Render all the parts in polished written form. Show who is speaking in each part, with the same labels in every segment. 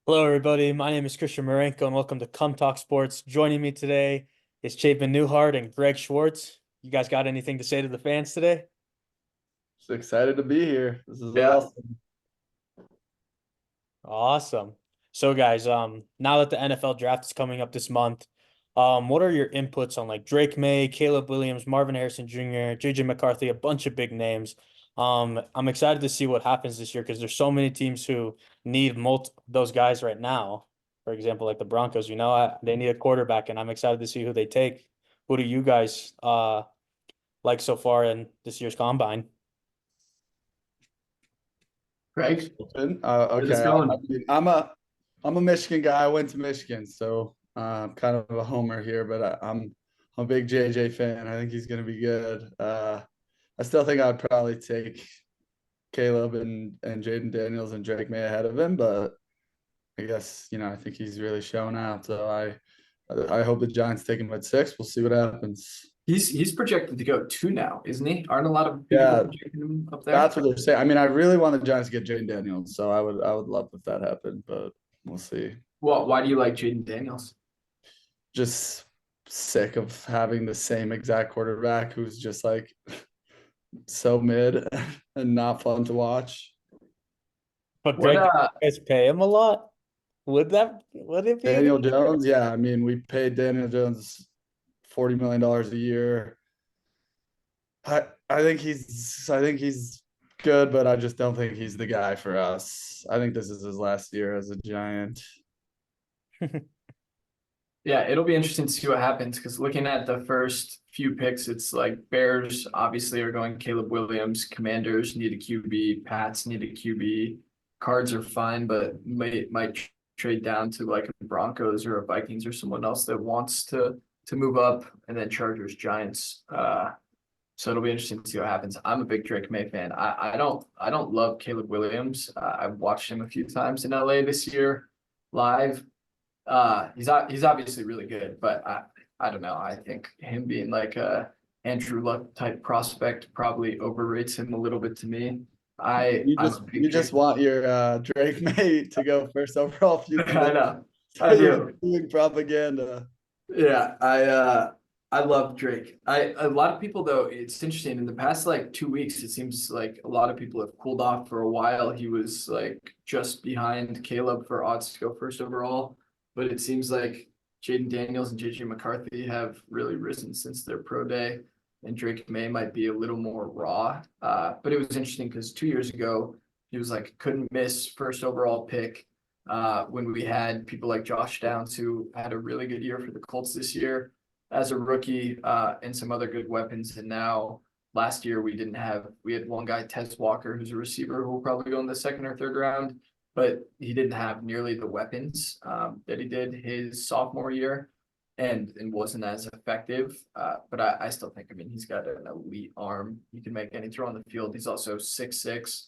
Speaker 1: Hello, everybody. My name is Christian Marenko, and welcome to Come Talk Sports. Joining me today is Chapin Newhart and Greg Schwartz. You guys got anything to say to the fans today?
Speaker 2: Just excited to be here. This is
Speaker 3: Yeah.
Speaker 2: awesome.
Speaker 1: Awesome. So, guys, now that the NFL draft is coming up this month, what are your inputs on like Drake May, Caleb Williams, Marvin Harrison Jr., JJ McCarthy, a bunch of big names. I'm excited to see what happens this year because there's so many teams who need those guys right now. For example, like the Broncos, they need a quarterback, and I'm excited to see who they take. Who do you guys like so far in this year's combine?
Speaker 3: Greg, where's this
Speaker 2: Okay.
Speaker 3: going?
Speaker 2: I'm a Michigan guy. I went to Michigan, so I'm kind of a homer here, but I'm a big JJ fan. I think he's going to be good. I still think I'd probably take Caleb and Jaden Daniels and Drake May ahead of him, but I guess I think he's really shown out. So I hope the Giants take him at 6. We'll see what happens.
Speaker 3: He's projected to go 2 now, isn't he? Aren't a lot of people
Speaker 2: Yeah,
Speaker 3: projecting him up there?
Speaker 2: that's what they're saying. I mean, I really want the Giants to get Jaden Daniels, so I would love if that happened, but we'll see.
Speaker 3: Well, why do you like Jaden Daniels?
Speaker 2: Just sick of having the same exact quarterback who's just like so mid and not fun to watch.
Speaker 1: But
Speaker 3: What
Speaker 1: Greg, you guys pay him a lot? Would it be?
Speaker 2: Daniel Jones, yeah, I mean, we paid Daniel Jones $40 million a year. I think he's good, but I just don't think he's the guy for us. I think this is his last year as a Giant.
Speaker 3: Yeah, it'll be interesting to see what happens because looking at the first few picks, it's like Bears obviously are going Caleb Williams, Commanders need a QB, Pats need a QB, Cards are fine, but might trade down to like a Broncos or a Vikings or someone else that wants to move up, and then Chargers, Giants. So it'll be interesting to see what happens. I'm a big Drake May fan. I don't love Caleb Williams. I've watched him a few times in LA this year live. He's obviously really good, but I don't know. I think him being like a Andrew Luck type prospect probably overrates him a little bit to me.
Speaker 2: You
Speaker 3: I'm
Speaker 2: just
Speaker 3: a
Speaker 2: you
Speaker 3: big
Speaker 2: just
Speaker 3: Drake.
Speaker 2: want your Drake May to go first overall future.
Speaker 3: I know.
Speaker 2: So
Speaker 3: I
Speaker 2: you're
Speaker 3: do.
Speaker 2: doing propaganda.
Speaker 3: Yeah, I love Drake. A lot of people though, it's interesting. In the past like 2 weeks, it seems like a lot of people have cooled off for a while. He was like just behind Caleb for odds to go first overall, but it seems like Jaden Daniels and JJ McCarthy have really risen since their pro day, and Drake May might be a little more raw. But it was interesting because 2 years ago he was like couldn't miss first overall pick. When we had people like Josh Downs who had a really good year for the Colts this year as a rookie, and some other good weapons. And now last year we had one guy, Tez Walker, who's a receiver who will probably go in the second or third round, but he didn't have nearly the weapons that he did his sophomore year, and wasn't as effective. But I still think, I mean, he's got an elite arm. He can make any throw on the field. He's also 6'6",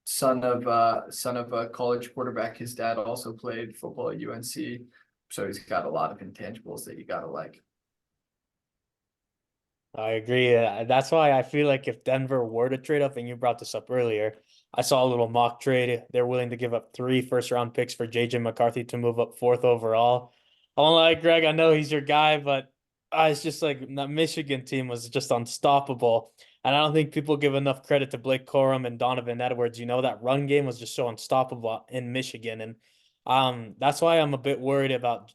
Speaker 3: son of a college quarterback. His dad also played football at UNC, so he's got a lot of intangibles that you gotta like.
Speaker 1: I agree. That's why I feel like if Denver were to trade up, and you brought this up earlier, I saw a little mock trade. They're willing to give up 3 first-round picks for JJ McCarthy to move up fourth overall. I don't like Greg. I know he's your guy, but it's just like that Michigan team was just unstoppable. And I don't think people give enough credit to Blake Corum and Donovan Edwards. That run game was just so unstoppable in Michigan. And that's why I'm a bit worried about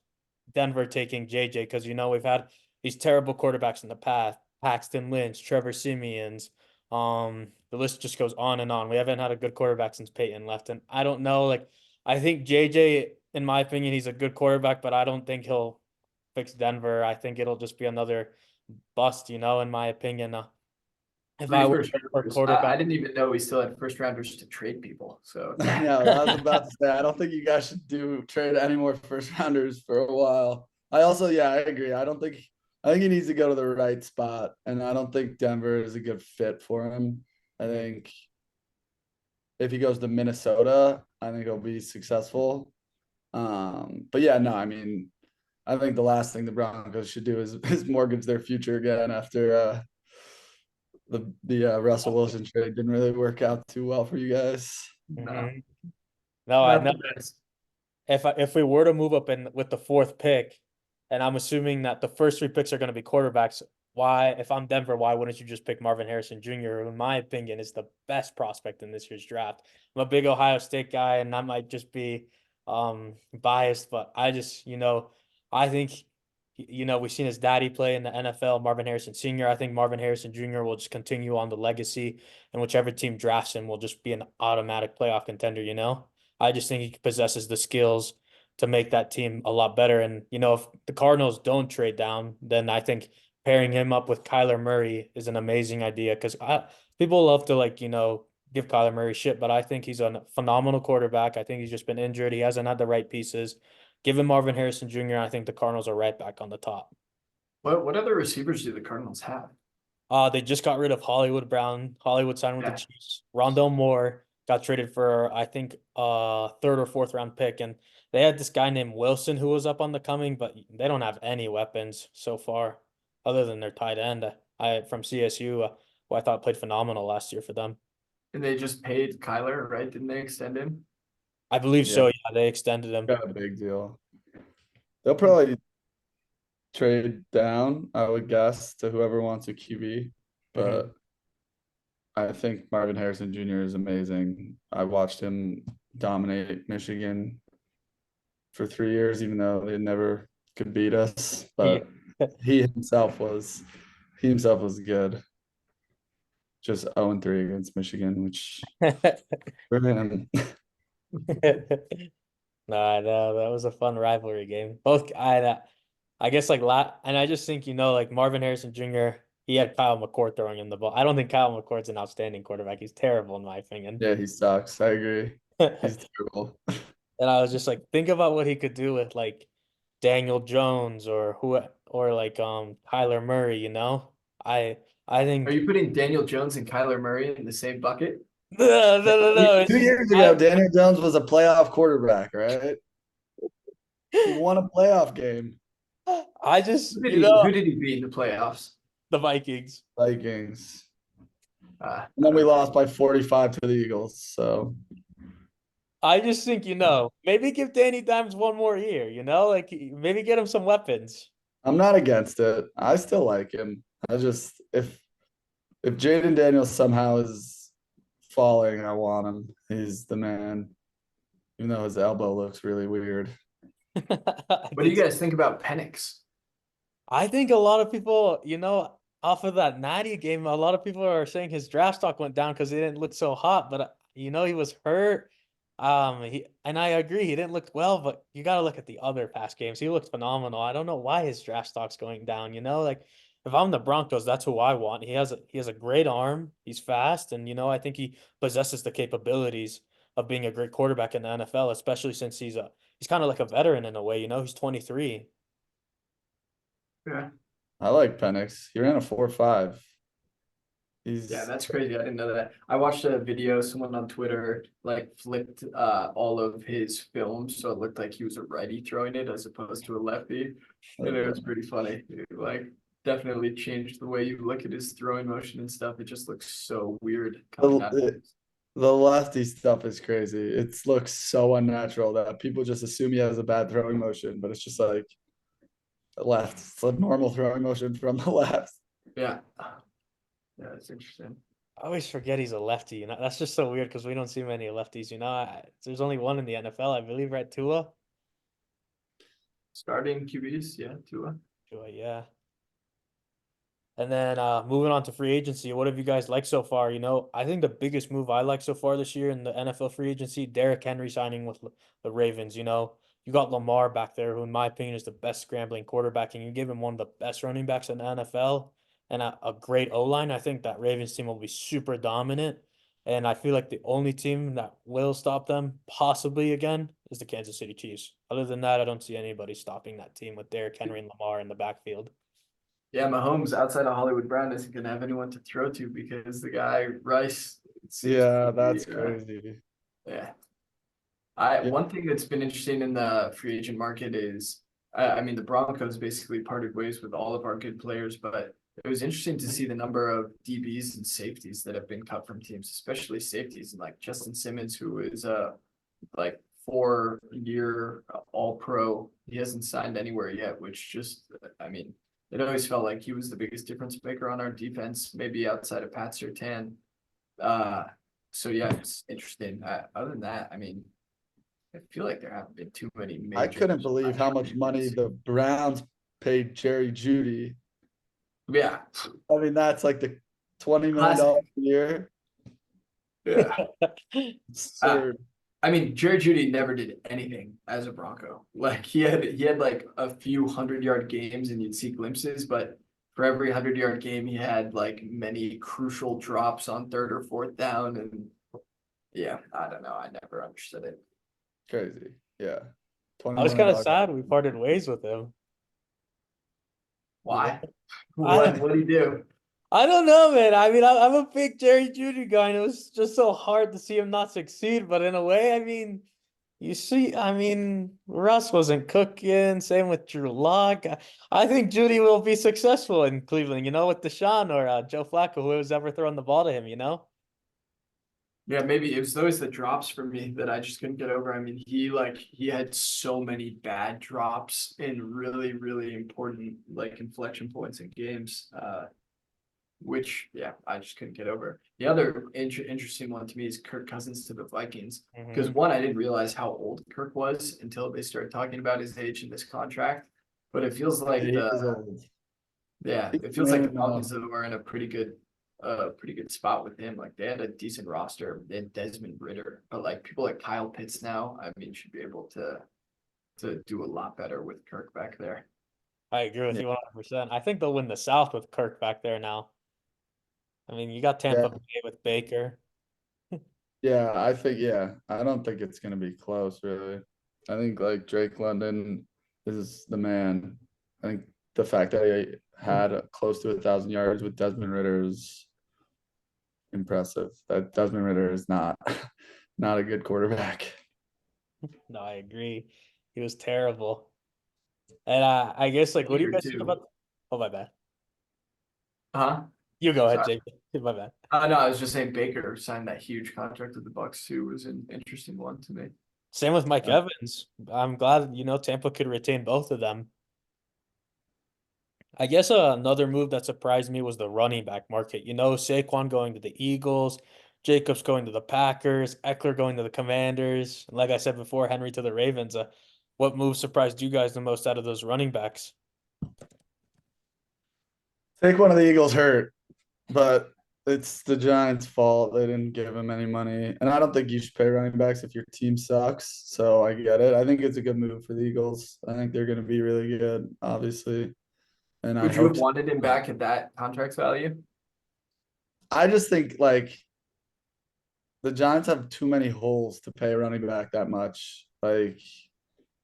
Speaker 1: Denver taking JJ because we've had these terrible quarterbacks in the past. Paxton Lynch, Trevor Simeons. The list just goes on and on. We haven't had a good quarterback since Peyton left. And I don't know, like I think JJ, in my opinion, he's a good quarterback, but I don't think he'll fix Denver. I think it'll just be another bust, in my opinion. If I
Speaker 3: Three
Speaker 1: were
Speaker 3: first
Speaker 1: for
Speaker 3: rounders. I
Speaker 1: quarterback,
Speaker 3: didn't even know we still had first rounders to trade people. So
Speaker 2: I know. I was about to say, I don't think you guys should trade any more first rounders for a while. Yeah, I agree. I think he needs to go to the right spot, and I don't think Denver is a good fit for him. I think if he goes to Minnesota, I think he'll be successful. But yeah, no, I mean, I think the last thing the Broncos should do is mortgage their future again after the Russell Wilson trade didn't really work out too well for you guys.
Speaker 3: no,
Speaker 1: mhm. No, I
Speaker 3: not
Speaker 1: know.
Speaker 3: the best.
Speaker 1: if we were to move up in with the fourth pick, and I'm assuming that the first three picks are going to be quarterbacks, why, if I'm Denver, why wouldn't you just pick Marvin Harrison Jr., who in my opinion is the best prospect in this year's draft? I'm a big Ohio State guy, and that might just be biased, but I just, I think, we've seen his daddy play in the NFL, Marvin Harrison Sr. I think Marvin Harrison Jr. will just continue on the legacy, and whichever team drafts him will just be an automatic playoff contender. I just think he possesses the skills to make that team a lot better. And, if the Cardinals don't trade down, then I think pairing him up with Kyler Murray is an amazing idea because people love to give Kyler Murray shit, but I think he's a phenomenal quarterback. I think he's just been injured. He hasn't had the right pieces. Give him Marvin Harrison Jr. I think the Cardinals are right back on the top.
Speaker 3: What other receivers do the Cardinals have?
Speaker 1: They just got rid of Hollywood Brown. Hollywood signed with
Speaker 3: Yeah.
Speaker 1: the Chiefs. Rondell Moore got traded for, I think, third or fourth round pick. And they had this guy named Wilson who was up on the coming, but they don't have any weapons so far other than their tight end. From CSU, who I thought played phenomenal last year for them.
Speaker 3: And they just paid Kyler, right? Didn't they extend him?
Speaker 1: I believe so.
Speaker 2: Yeah.
Speaker 1: Yeah, they extended him.
Speaker 2: Got a big deal. They'll probably trade down, I would guess, to whoever wants a QB. But I think Marvin Harrison Jr. is amazing. I watched him dominate Michigan for 3 years, even though they never could beat us. But he himself was good. Just 0-3 against Michigan, which for him.
Speaker 1: No, that was a fun rivalry game. I guess and I just think like Marvin Harrison Jr. He had Kyle McCord throwing him the ball. I don't think Kyle McCord's an outstanding quarterback. He's terrible in my opinion.
Speaker 2: Yeah, he sucks. I agree. He's terrible.
Speaker 1: And I was just like, think about what he could do with like Daniel Jones or Kyler Murray. I think.
Speaker 3: Are you putting Daniel Jones and Kyler Murray in the same bucket?
Speaker 1: No.
Speaker 2: 2 years ago, Daniel Jones was a playoff quarterback, right? He won a playoff game.
Speaker 1: I just,
Speaker 3: Who did he beat in the playoffs?
Speaker 1: The Vikings.
Speaker 2: Vikings.
Speaker 3: And
Speaker 2: then we lost by 45 to the Eagles. So
Speaker 1: I just think, maybe give Danny Dimes one more year, like maybe get him some weapons.
Speaker 2: I'm not against it. I still like him. I just if Jaden Daniels somehow is falling, I want him. He's the man. Even though his elbow looks really weird.
Speaker 3: what do you guys think about Penix?
Speaker 1: I think a lot of people, off of that Natty game, a lot of people are saying his draft stock went down because he didn't look so hot, but he was hurt. And I agree, he didn't look well, but you got to look at the other past games. He looked phenomenal. I don't know why his draft stock's going down. Like if I'm the Broncos, that's who I want. He has a great arm. He's fast, and I think he possesses the capabilities of being a great quarterback in the NFL, especially since he's kind of like a veteran in a way. He's 23.
Speaker 3: Yeah.
Speaker 2: I like Penix. He ran a 4.5.
Speaker 3: Yeah, that's crazy. I didn't know that. I watched a video, someone on Twitter like flipped all of his films so it looked like he was a righty throwing it as opposed to a lefty. And it was pretty funny. It, definitely changed the way you look at his throwing motion and stuff. It just looks so weird coming out.
Speaker 2: The lefty stuff is crazy. It looks so unnatural that people just assume he has a bad throwing motion, but it's just like left. It's a normal throwing motion from the left.
Speaker 3: Yeah. Yeah, it's interesting.
Speaker 1: I always forget he's a lefty. That's just so weird because we don't see many lefties. There's only one in the NFL, I believe, right? Tua.
Speaker 3: Starting QBs, yeah, Tua.
Speaker 1: Yeah. And then moving on to free agency, what have you guys liked so far? I think the biggest move I like so far this year in the NFL free agency, Derrick Henry signing with the Ravens. You got Lamar back there, who in my opinion is the best scrambling quarterback, and you give him one of the best running backs in the NFL and a great O-line. I think that Ravens team will be super dominant. And I feel like the only team that will stop them possibly again is the Kansas City Chiefs. Other than that, I don't see anybody stopping that team with Derrick Henry and Lamar in the backfield.
Speaker 3: Yeah, Mahomes outside of Hollywood Brown isn't going to have anyone to throw to because the guy Rice.
Speaker 2: Yeah, that's crazy.
Speaker 3: Yeah. One thing that's been interesting in the free agent market is, the Broncos basically parted ways with all of our good players, but it was interesting to see the number of DBs and safeties that have been cut from teams, especially safeties, and like Justin Simmons, who is 4-year All-Pro. He hasn't signed anywhere yet, which just, I mean, it always felt like he was the biggest difference maker on our defense, maybe outside of Pat Surtain. So yeah, it's interesting. Other than that, I mean, I feel like there haven't been too many
Speaker 2: I
Speaker 3: major.
Speaker 2: couldn't believe how much money the Browns paid Jerry Judy.
Speaker 3: Yeah,
Speaker 2: I mean, that's like the $20 million a year.
Speaker 3: yeah.
Speaker 2: Absurd.
Speaker 3: I mean, Jerry Judy never did anything as a Bronco. Like he had like a few 100-yard games and you'd see glimpses, but for every 100-yard game, he had like many crucial drops on 3rd or 4th down. And yeah, I don't know. I never understood it.
Speaker 2: Crazy. Yeah.
Speaker 1: I was kind of sad we parted ways with him.
Speaker 3: Why?
Speaker 1: I-
Speaker 3: What did he do?
Speaker 1: I don't know, man. I mean, I'm a big Jerry Judy guy, and it was just so hard to see him not succeed. But in a way, I mean, you see, I mean, Russ wasn't cooking. Same with Drew Lock. I think Judy will be successful in Cleveland. You know, with Deshaun or Joe Flacco, whoever's ever thrown the ball to him. You know.
Speaker 3: Yeah, maybe it was always the drops for me that I just couldn't get over. I mean, he had so many bad drops in really, really important like inflection points in games. Which yeah, I just couldn't get over. The other interesting one to me is Kirk Cousins to the Vikings. Because one, I didn't realize how old Kirk was until they started talking about his age in this contract. But it feels like
Speaker 2: He is old.
Speaker 3: it feels like the Falcons are in a pretty good spot with him. Like they had a decent roster and Desmond Ritter, but like people like Kyle Pitts now, I mean, should be able to do a lot better with Kirk back there.
Speaker 1: I agree with you 100%. I think they'll win the South with Kirk back there now. I mean, you got Tampa Bay with Baker.
Speaker 2: Yeah, I don't think it's gonna be close, really. I think like Drake London is the man. I think the fact that he had close to 1,000 yards with Desmond Ritter is impressive. That Desmond Ritter is not not a good quarterback.
Speaker 1: No, I agree. He was terrible. And I guess like, what do you
Speaker 3: Baker
Speaker 1: guys think
Speaker 3: too.
Speaker 1: about? Oh, my bad.
Speaker 3: Huh?
Speaker 1: You go ahead,
Speaker 3: Sorry.
Speaker 1: Jake. My bad.
Speaker 3: No, I was just saying Baker signed that huge contract with the Bucks too was an interesting one to me.
Speaker 1: Same with Mike
Speaker 2: Yeah.
Speaker 1: Evans. I'm glad Tampa could retain both of them. I guess another move that surprised me was the running back market. Saquon going to the Eagles, Jacobs going to the Packers, Eckler going to the Commanders, and like I said before, Henry to the Ravens. What move surprised you guys the most out of those running backs?
Speaker 2: Take one of the Eagles hurt, but it's the Giants' fault. They didn't give him any money. And I don't think you should pay running backs if your team sucks. So I get it. I think it's a good move for the Eagles. I think they're gonna be really good, obviously. And I
Speaker 3: Would you have
Speaker 2: hope
Speaker 3: wanted him back at that contract value?
Speaker 2: I just think like the Giants have too many holes to pay a running back that much. Like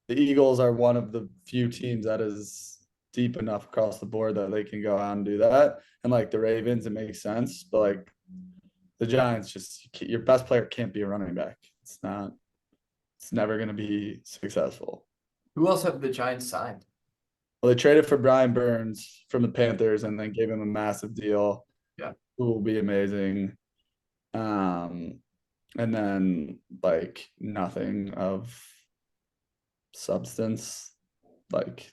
Speaker 2: the Eagles are one of the few teams that is deep enough across the board that they can go out and do that. And like the Ravens, it makes sense. But like the Giants, just your best player can't be a running back. It's not. It's never going to be successful.
Speaker 3: Who else have the Giants signed?
Speaker 2: Well, they traded for Brian Burns from the Panthers and then gave him a massive deal.
Speaker 3: Yeah.
Speaker 2: Who will be amazing. And then like nothing of substance, like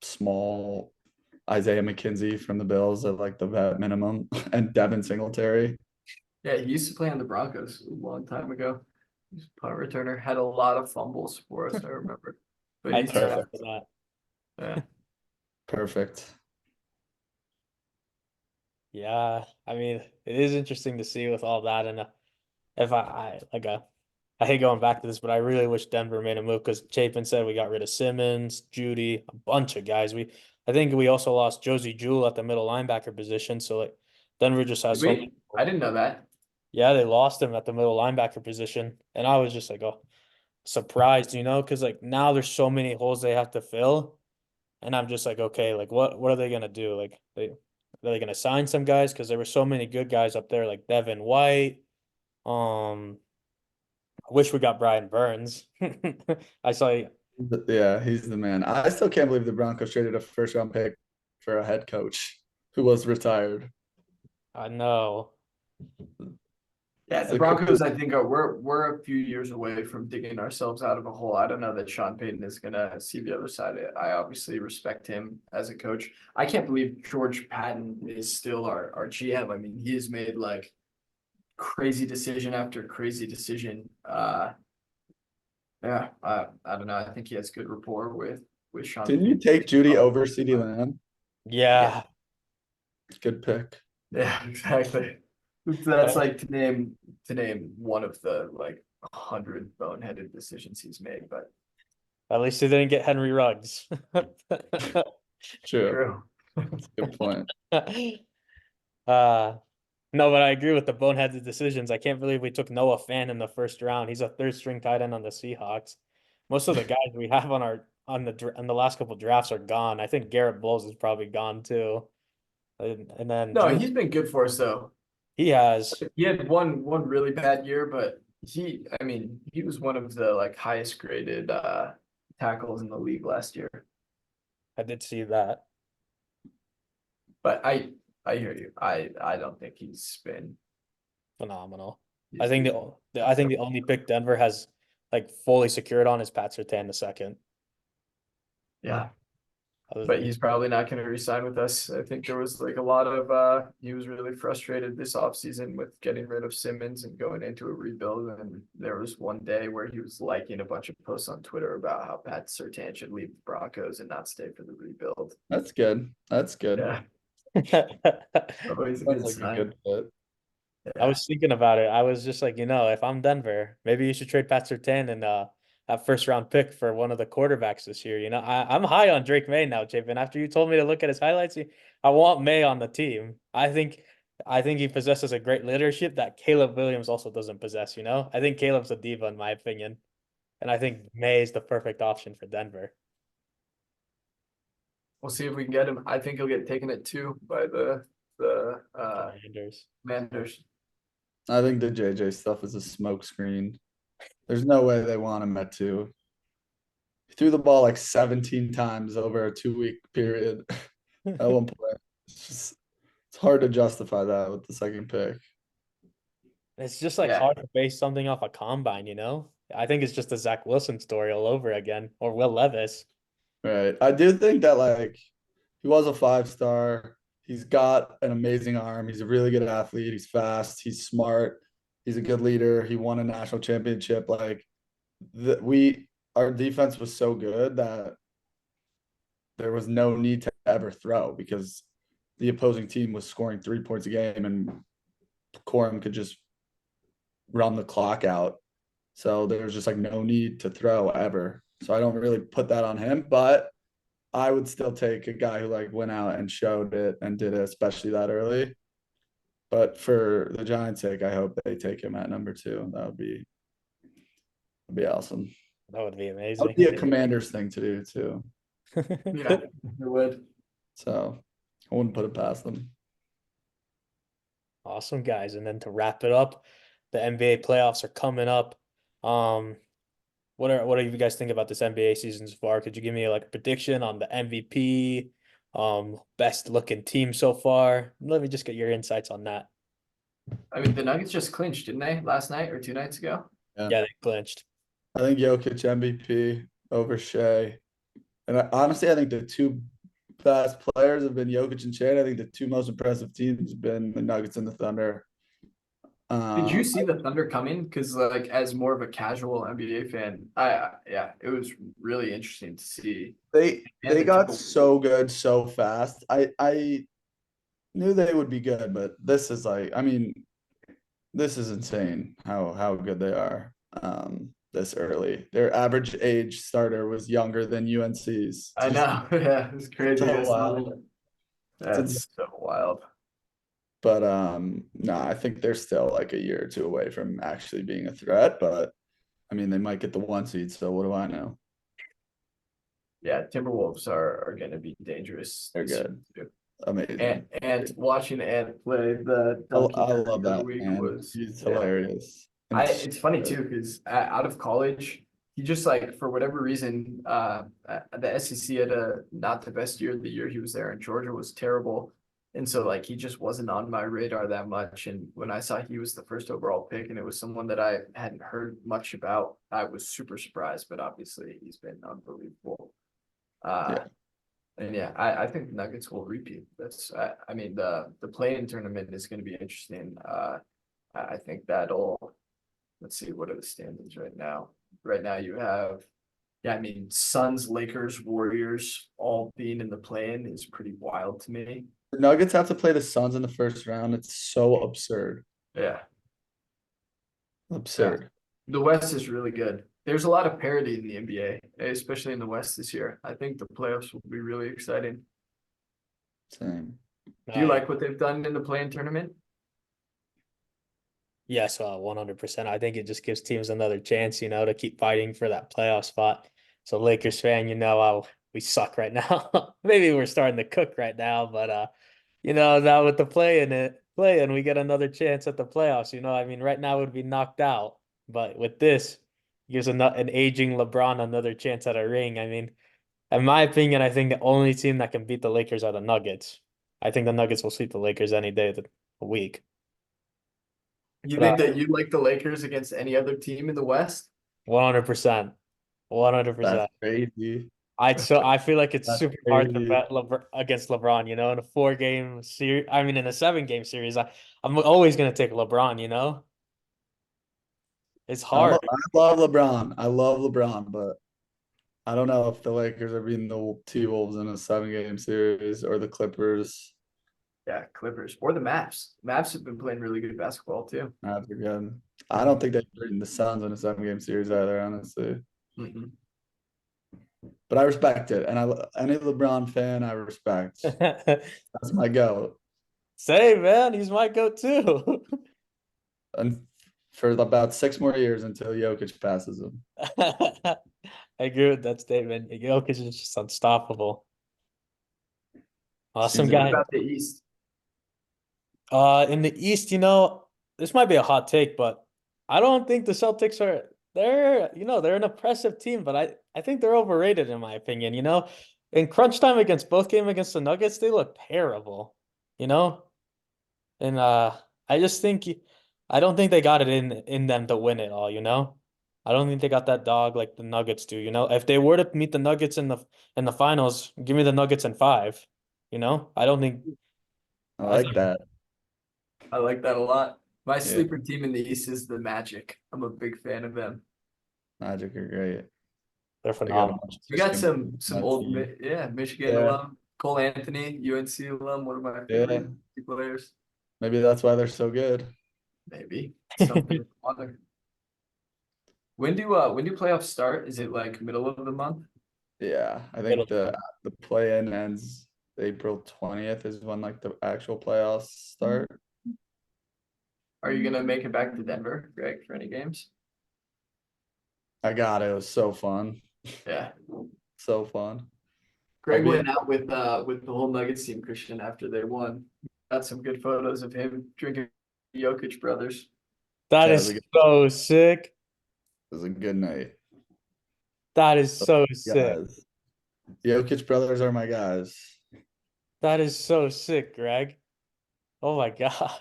Speaker 2: small Isaiah McKenzie from the Bills at like the vet minimum and Devin Singletary.
Speaker 3: Yeah, he used to play on the Broncos a long time ago. He's a punt returner, had a lot of fumbles for us, I remember. But
Speaker 1: I'd
Speaker 3: he's
Speaker 1: be
Speaker 3: just,
Speaker 1: perfect for that.
Speaker 3: yeah.
Speaker 2: Perfect.
Speaker 1: Yeah, I mean, it is interesting to see with all that, and if I hate going back to this, but I really wish Denver made a move because Chapin said we got rid of Simmons, Judy, a bunch of guys. I think we also lost Josie Jewell at the middle linebacker position, so like Denver just has so
Speaker 3: Wait,
Speaker 1: many.
Speaker 3: I didn't know that.
Speaker 1: Yeah, they lost him at the middle linebacker position, and I was just like, oh, surprised, because like now there's so many holes they have to fill, and I'm just like, okay, like what are they gonna do? Like are they gonna sign some guys? Because there were so many good guys up there, like Devin White. I wish we got Brian Burns. I saw.
Speaker 2: Yeah, he's the man. I still can't believe the Broncos traded a first round pick for a head coach who was retired.
Speaker 1: I know.
Speaker 3: Yeah, the
Speaker 2: Like,
Speaker 3: Broncos, I think we're a few years away from digging ourselves out of a hole. I don't know that Sean Payton is gonna see the other side of it. I obviously respect him as a coach. I can't believe George Patton is still our GM. I mean, he has made like crazy decision after crazy decision. Yeah, I don't know. I think he has good rapport with Sean
Speaker 2: Didn't you
Speaker 3: Payton.
Speaker 2: take Judy over CeeDee Lamb?
Speaker 1: Yeah,
Speaker 2: Good pick.
Speaker 3: Yeah, exactly. That's like to name one of the like 100 boneheaded decisions he's made, but
Speaker 1: at least he didn't get Henry Ruggs.
Speaker 2: True.
Speaker 3: true.
Speaker 2: That's a good point.
Speaker 1: Uh, no, but I agree with the boneheaded decisions. I can't believe we took Noah Fan in the first round. He's a third string tight end on the Seahawks. Most of the guys we have on the last couple drafts are gone. I think Garrett Bowles is probably gone too. And then
Speaker 3: No, he's been good for us though.
Speaker 1: he has.
Speaker 3: He had one really bad year, but I mean, he was one of the like highest graded tackles in the league last year.
Speaker 1: I did see that.
Speaker 3: But I hear you. I don't think he's been.
Speaker 1: Phenomenal.
Speaker 3: he's-
Speaker 1: I think
Speaker 3: he's-
Speaker 1: I think the only pick Denver has like fully secured on is Pat Surtain the second.
Speaker 3: Yeah.
Speaker 1: Other
Speaker 3: But
Speaker 1: than-
Speaker 3: he's probably not going to resign with us. I think there was like a lot of he was really frustrated this offseason with getting rid of Simmons and going into a rebuild. And there was one day where he was liking a bunch of posts on Twitter about how Pat Surtain should leave the Broncos and not stay for the rebuild.
Speaker 2: That's good. That's good.
Speaker 3: Yeah. Always a
Speaker 2: Sounds
Speaker 3: good
Speaker 2: like a
Speaker 3: sign.
Speaker 2: good fit.
Speaker 1: I was thinking about it. I was just like, if I'm Denver, maybe you should trade Pat Surtain and that first round pick for one of the quarterbacks this year. I'm high on Drake May now, Chapin. After you told me to look at his highlights, I want May on the team. I think he possesses a great leadership that Caleb Williams also doesn't possess, I think Caleb's a diva in my opinion. And I think May is the perfect option for Denver.
Speaker 3: We'll see if we can get him. I think he'll get taken at 2 by the
Speaker 1: Commanders.
Speaker 3: Commanders.
Speaker 2: I think the JJ stuff is a smoke screen. There's no way they want him at 2. He threw the ball like 17 times over a 2-week period at one point. It's hard to justify that with the second pick.
Speaker 1: It's just like
Speaker 3: Yeah.
Speaker 1: hard to base something off a combine, I think it's just a Zach Wilson story all over again, or Will Levis.
Speaker 2: Right. I do think that like he was a 5-star. He's got an amazing arm. He's a really good athlete. He's fast. He's smart. He's a good leader. He won a national championship. Like our defense was so good that there was no need to ever throw because the opposing team was scoring 3 points a game and Corum could just run the clock out. So there was just like no need to throw ever. So I don't really put that on him, but I would still take a guy who like went out and showed it and did it, especially that early. But for the Giants' sake, I hope they take him at number 2. That'd be awesome.
Speaker 1: That would be
Speaker 2: That
Speaker 1: amazing.
Speaker 2: would be a Commanders thing to do too.
Speaker 3: Yeah, it would.
Speaker 2: So I wouldn't put it past them.
Speaker 1: Awesome, guys. And then to wrap it up, the NBA playoffs are coming up. What do you guys think about this NBA season so far? Could you give me like a prediction on the MVP, best looking team so far? Let me just get your insights on that.
Speaker 3: I mean, the Nuggets just clinched, didn't they, last night or 2 nights ago?
Speaker 2: Yeah.
Speaker 1: Yeah, they clinched.
Speaker 2: I think Jokic MVP over Shea. And honestly, I think the 2 best players have been Jokic and Shea. I think the 2 most impressive teams have been the Nuggets and the Thunder.
Speaker 3: Did you see the Thunder coming? Because like as more of a casual NBA fan, yeah, it was really interesting to see.
Speaker 2: They
Speaker 3: And the
Speaker 2: got
Speaker 3: Timberwolves.
Speaker 2: so good so fast. I knew they would be good, but this is like, I mean, this is insane how good they are. This early. Their average age starter was younger than UNC's.
Speaker 3: I know, yeah, it's crazy.
Speaker 2: So
Speaker 3: It's
Speaker 2: wild.
Speaker 3: That's so wild.
Speaker 2: But no, I think they're still like a year or 2 away from actually being a threat. But I mean, they might get the 1 seed. So what do I know?
Speaker 3: Yeah, Timberwolves are going to be dangerous.
Speaker 2: They're
Speaker 3: this year,
Speaker 2: good.
Speaker 3: too.
Speaker 2: Amazing.
Speaker 3: And watching Ant play the
Speaker 2: I
Speaker 3: Duncan
Speaker 2: love
Speaker 3: the other
Speaker 2: that.
Speaker 3: week
Speaker 2: Man.
Speaker 3: was
Speaker 2: He's
Speaker 3: yeah.
Speaker 2: hilarious. And
Speaker 3: It's funny too because out of college, he just like for whatever reason, the SEC had not the best year. The year he was there, and Georgia was terrible. And so like he just wasn't on my radar that much. And when I saw he was the first overall pick and it was someone that I hadn't heard much about, I was super surprised, but obviously he's been unbelievable.
Speaker 2: Yeah.
Speaker 3: And yeah, I think the Nuggets will repeat. I mean, the play-in tournament is gonna be interesting. I think let's see, what are the standings right now? Right now you have, yeah, I mean, Suns, Lakers, Warriors, all being in the play-in is pretty wild to me.
Speaker 2: The Nuggets have to play the Suns in the first round. It's so absurd.
Speaker 3: Yeah.
Speaker 2: Absurd.
Speaker 3: The West is really good. There's a lot of parity in the NBA, especially in the West this year. I think the playoffs will be really exciting.
Speaker 2: Same.
Speaker 3: Do you like what they've done in the play-in tournament?
Speaker 1: Yes, 100%. I think it just gives teams another chance, to keep fighting for that playoff spot. So Lakers fan, we suck right now. Maybe we're starting to cook right now, but now with the play and we get another chance at the playoffs. I mean, right now would be knocked out, but with this, gives an aging LeBron another chance at a ring. I mean, in my opinion, I think the only team that can beat the Lakers are the Nuggets. I think the Nuggets will sweep the Lakers any day of the week.
Speaker 3: You
Speaker 1: But,
Speaker 3: think that you like the Lakers against any other team in the West?
Speaker 1: 100%. 100%.
Speaker 2: That's crazy.
Speaker 1: I feel like it's
Speaker 2: That's
Speaker 1: super hard to
Speaker 2: crazy.
Speaker 1: bet against LeBron, in a 4-game series. I mean, in a 7-game series, I'm always gonna take LeBron, It's hard.
Speaker 2: I love LeBron. I love LeBron, but I don't know if the Lakers are beating the T-Wolves in a 7-game series or the Clippers.
Speaker 3: Yeah, Clippers or the Mavs. Mavs have been playing really good basketball too.
Speaker 2: That's good. I don't think they're beating the Suns in a 7-game series either, honestly.
Speaker 3: Mhm.
Speaker 2: But I respect it, and any LeBron fan I respect. That's my goat.
Speaker 1: Same, man. He's my goat too.
Speaker 2: And for about 6 more years until Jokic passes him.
Speaker 1: I agree with that statement. Jokic is just unstoppable. Awesome
Speaker 2: Seems
Speaker 3: What
Speaker 1: guy.
Speaker 3: about the East?
Speaker 1: In the East, this might be a hot take, but I don't think the Celtics they're an impressive team, but I think they're overrated in my opinion, In crunch time both game against the Nuggets, they look terrible, And I just think I don't think they got it in them to win it all, I don't think they got that dog like the Nuggets do, If they were to meet the Nuggets in the finals, give me the Nuggets in 5, I don't think
Speaker 2: I like that.
Speaker 3: I like that a lot. My
Speaker 2: Yeah.
Speaker 3: sleeper team in the East is the Magic. I'm a big fan of them.
Speaker 2: Magic are great.
Speaker 1: they're
Speaker 2: They got a
Speaker 1: phenomenal.
Speaker 2: bunch of
Speaker 3: We got
Speaker 2: Michigan
Speaker 3: some old,
Speaker 2: team.
Speaker 3: Michigan
Speaker 2: Yeah.
Speaker 3: alum, Cole Anthony, UNC alum, one of my favorite players.
Speaker 2: Maybe that's why they're so good.
Speaker 3: Maybe something other. When do playoffs start? Is it like middle of the month?
Speaker 2: Yeah, I
Speaker 1: Middle
Speaker 2: think the play-in ends April 20th is when like the actual playoffs start.
Speaker 3: Are you gonna make it back to Denver, Greg, for any games?
Speaker 2: I got it. It was so fun.
Speaker 3: Yeah.
Speaker 2: So fun.
Speaker 3: Greg
Speaker 2: I'll be-
Speaker 3: went out with the whole Nuggets team, Christian, after they won. Got some good photos of him drinking Jokic brothers.
Speaker 1: That
Speaker 2: Yeah,
Speaker 1: is
Speaker 2: it
Speaker 1: so sick.
Speaker 2: was a good night.
Speaker 1: That is so sick.
Speaker 2: Guys. Jokic brothers are my guys.
Speaker 1: That is so sick, Greg. Oh my God.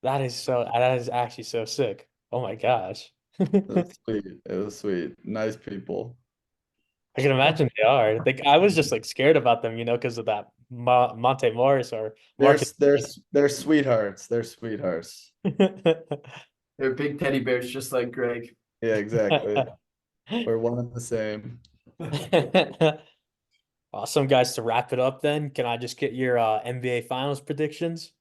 Speaker 1: That is actually so sick. Oh my gosh.
Speaker 2: It was sweet. It was sweet. Nice people.
Speaker 1: I can imagine they are. Like I was just like scared about them, because of that Monte Morris or Marcus.
Speaker 2: They're sweethearts. They're sweethearts.
Speaker 3: They're big teddy bears, just like Greg.
Speaker 2: Yeah, exactly. We're one and the same.
Speaker 1: Awesome, guys. To wrap it up, then, can I just get your NBA Finals predictions?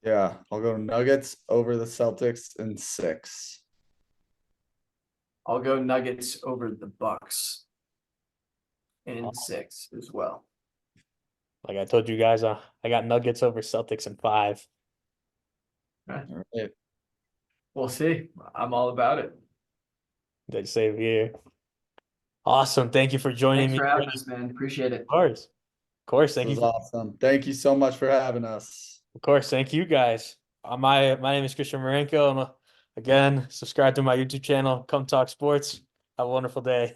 Speaker 2: Yeah, I'll go Nuggets over the Celtics in 6.
Speaker 3: I'll go Nuggets over the Bucks in
Speaker 1: Awesome.
Speaker 3: 6 as well.
Speaker 1: Like I told you guys, I got Nuggets over Celtics in 5.
Speaker 2: All right.
Speaker 3: We'll see. I'm all about it.
Speaker 1: They save here. Awesome. Thank you for joining
Speaker 3: Thanks
Speaker 1: me.
Speaker 3: for having us, man. Appreciate it.
Speaker 1: Of course. Of course.
Speaker 2: This
Speaker 1: Thank you.
Speaker 2: was awesome. Thank you so much for having us.
Speaker 1: Of course. Thank you guys. My name is Christian Marenko. And again, subscribe to my YouTube channel. Come Talk Sports. Have a wonderful day.